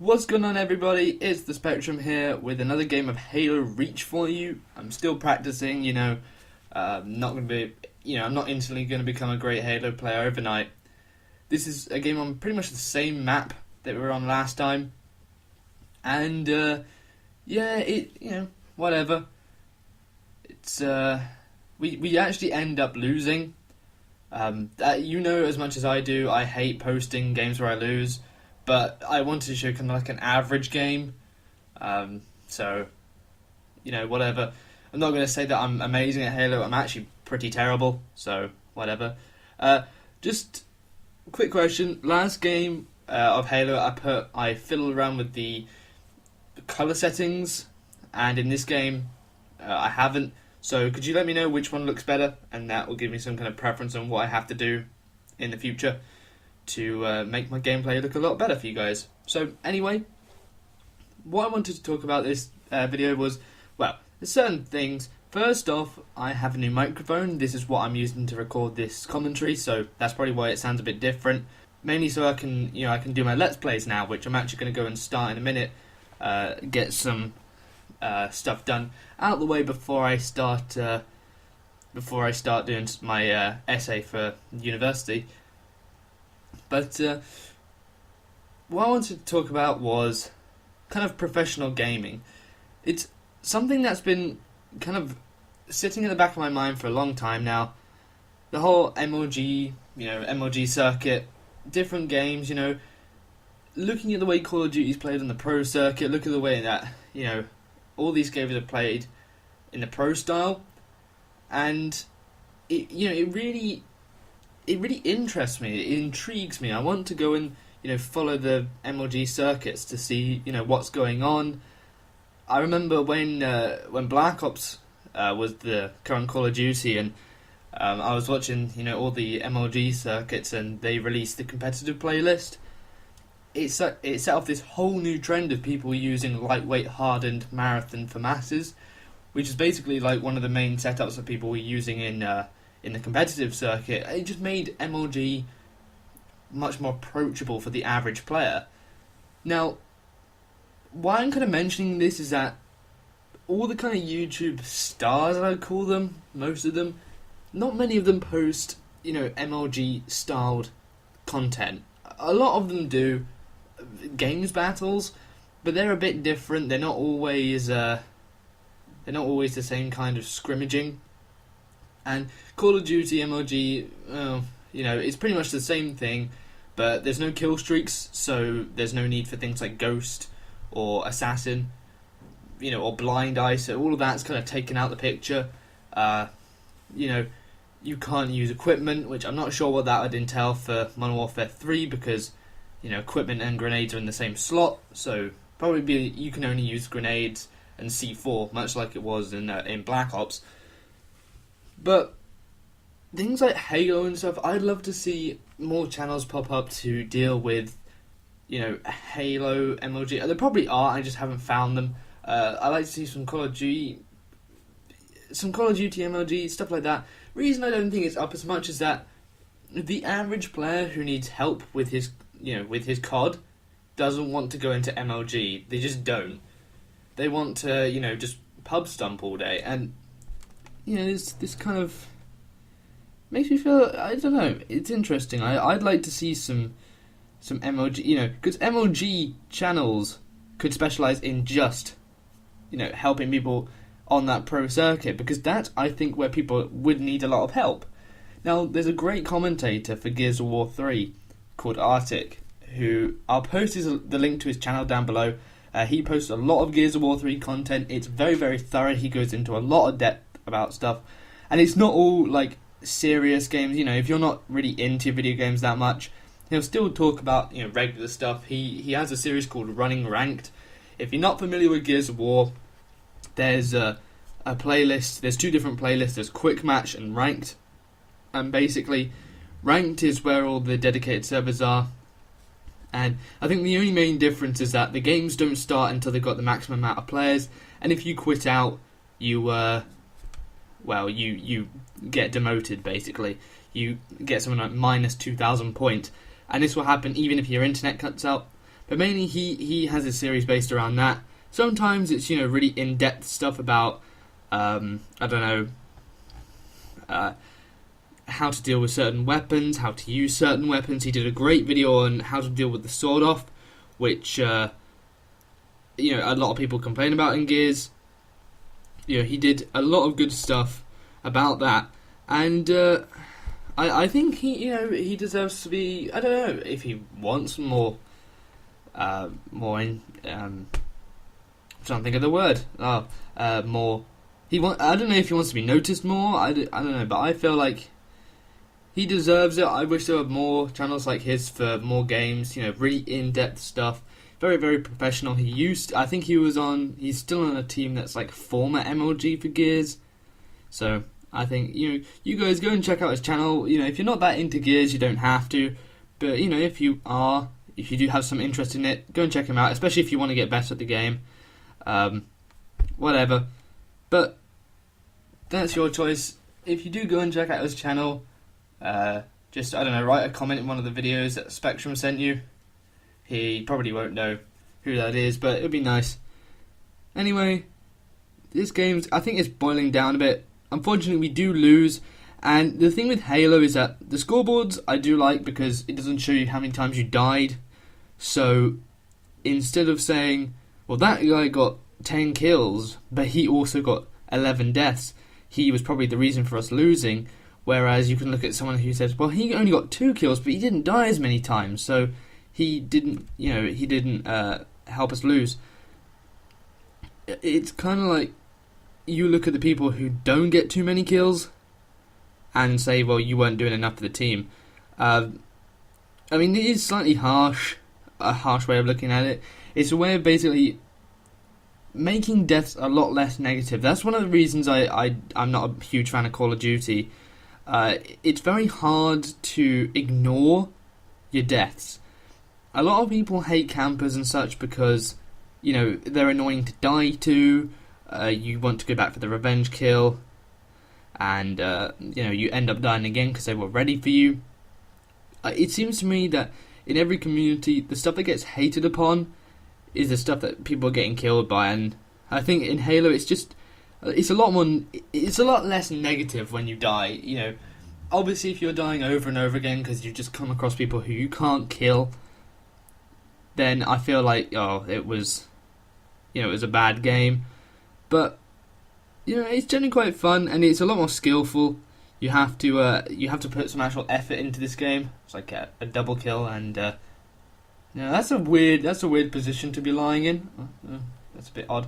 What's going on, everybody? It's the Spectrum here with another game of Halo Reach for you. I'm still practicing, not going to be, I'm not instantly going to become a great Halo player overnight. This is a game on pretty much the same map that we were on last time, and whatever. It's we actually end up losing. As much as I do, I hate posting games where I lose. But I wanted to show kind of like an average game. Whatever. I'm not going to say that I'm amazing at Halo. I'm actually pretty terrible. So, whatever. Just a quick question. Last game of Halo, I fiddled around with the color settings. And in this game, I haven't. So, could you let me know which one looks better? And that will give me some kind of preference on what I have to do in the future to make my gameplay look a lot better for you guys. So anyway, what I wanted to talk about this video was, there's certain things. First off, I have a new microphone. This is what I'm using to record this commentary, so that's probably why it sounds a bit different. Mainly so I can do my Let's Plays now, which I'm actually going to go and start in a minute. Get some stuff done out of the way before I start doing my essay for university. But what I wanted to talk about was kind of professional gaming. It's something that's been kind of sitting in the back of my mind for a long time now. The whole MLG circuit, different games, looking at the way Call of Duty's played on the pro circuit, look at the way that, all these games are played in the pro style, and it really interests me. It intrigues me. I want to go and follow the MLG circuits to see what's going on. I remember when Black Ops was the current Call of Duty, and I was watching all the MLG circuits, and they released the competitive playlist. It set off this whole new trend of people using lightweight hardened marathon for masses, which is basically like one of the main setups that people were using in the competitive circuit. It just made MLG much more approachable for the average player. Now, why I'm kind of mentioning this is that all the kind of YouTube stars, I call them, most of them, not many of them post, MLG styled content. A lot of them do games battles, but they're a bit different. They're not always the same kind of scrimmaging. And Call of Duty MLG, it's pretty much the same thing, but there's no kill streaks, so there's no need for things like Ghost or Assassin, or Blind Eye, so all of that's kind of taken out the picture. You can't use equipment, which I'm not sure what that would entail for Modern Warfare 3, because, equipment and grenades are in the same slot, so probably you can only use grenades and C4, much like it was in Black Ops. But things like Halo and stuff, I'd love to see more channels pop up to deal with, Halo, MLG. There probably are, I just haven't found them. I like to see some Call of Duty MLG, stuff like that. Reason I don't think it's up as much is that the average player who needs help with his COD doesn't want to go into MLG. They just don't. They want to, just pub stomp all day, and this kind of makes me feel, I don't know, it's interesting. I'd like to see some MLG, because MLG channels could specialise in just, helping people on that pro circuit, because that's, I think, where people would need a lot of help. Now, there's a great commentator for Gears of War 3 called Arctic, who, I'll post the link to his channel down below. He posts a lot of Gears of War 3 content. It's very, very thorough. He goes into a lot of depth about stuff, and it's not all like serious games. If you're not really into video games that much, he'll still talk about regular stuff. He has a series called Running Ranked. If you're not familiar with Gears of War, there's a playlist. There's two different playlists. There's Quick Match and Ranked, and basically Ranked is where all the dedicated servers are. And I think the only main difference is that the games don't start until they've got the maximum amount of players, and if you quit out, you get demoted, basically. You get something like minus 2,000 points, and this will happen even if your internet cuts out. but mainly he has a series based around that. Sometimes it's really in-depth stuff about I don't know how to deal with certain weapons, how to use certain weapons. He did a great video on how to deal with the sword off, which a lot of people complain about in Gears. He did a lot of good stuff about that, and I think he deserves to be. I don't know if he wants more in. I'm trying to think of the word. More. I don't know if he wants to be noticed more. I don't know, but I feel like he deserves it. I wish there were more channels like his for more games. Really in-depth stuff. Very, very professional. I think he's still on a team that's like former MLG for Gears. So I think you guys go and check out his channel. If you're not that into Gears, you don't have to. But if you do have some interest in it, go and check him out. Especially if you want to get better at the game. Whatever. But that's your choice. If you do go and check out his channel, just write a comment in one of the videos that Spectrum sent you. He probably won't know who that is, but it'd be nice. Anyway, this game, I think, is boiling down a bit. Unfortunately, we do lose, and the thing with Halo is that the scoreboards I do like because it doesn't show you how many times you died. So instead of saying, well, that guy got 10 kills, but he also got 11 deaths, he was probably the reason for us losing. Whereas you can look at someone who says, well, he only got 2 kills, but he didn't die as many times, so he didn't help us lose. It's kind of like you look at the people who don't get too many kills and say, well, you weren't doing enough for the team. It is slightly harsh, a harsh way of looking at it. It's a way of basically making deaths a lot less negative. That's one of the reasons I'm not a huge fan of Call of Duty. It's very hard to ignore your deaths. A lot of people hate campers and such because, they're annoying to die to. You want to go back for the revenge kill, and you end up dying again because they were ready for you. It seems to me that in every community, the stuff that gets hated upon is the stuff that people are getting killed by, and I think in Halo it's a lot less negative when you die. Obviously if you're dying over and over again because you just come across people who you can't kill, then I feel like it was a bad game. But it's generally quite fun, and it's a lot more skillful. You have to put some actual effort into this game. It's like a double kill, and that's a weird position to be lying in. That's a bit odd.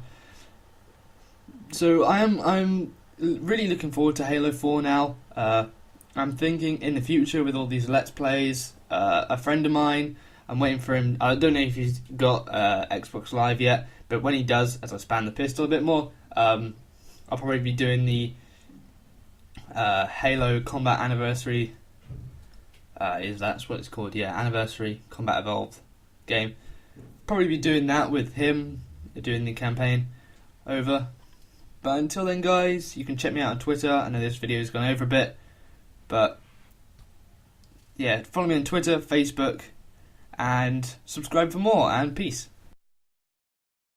So I'm really looking forward to Halo 4 now. I'm thinking in the future with all these Let's Plays, a friend of mine, I'm waiting for him. I don't know if he's got Xbox Live yet, but when he does, as I span the pistol a bit more, I'll probably be doing the Halo Combat Anniversary. That's what it's called? Yeah, Anniversary Combat Evolved game. Probably be doing that with him, doing the campaign over. But until then, guys, you can check me out on Twitter. I know this video's gone over a bit, but yeah, follow me on Twitter, Facebook, and subscribe for more, and peace.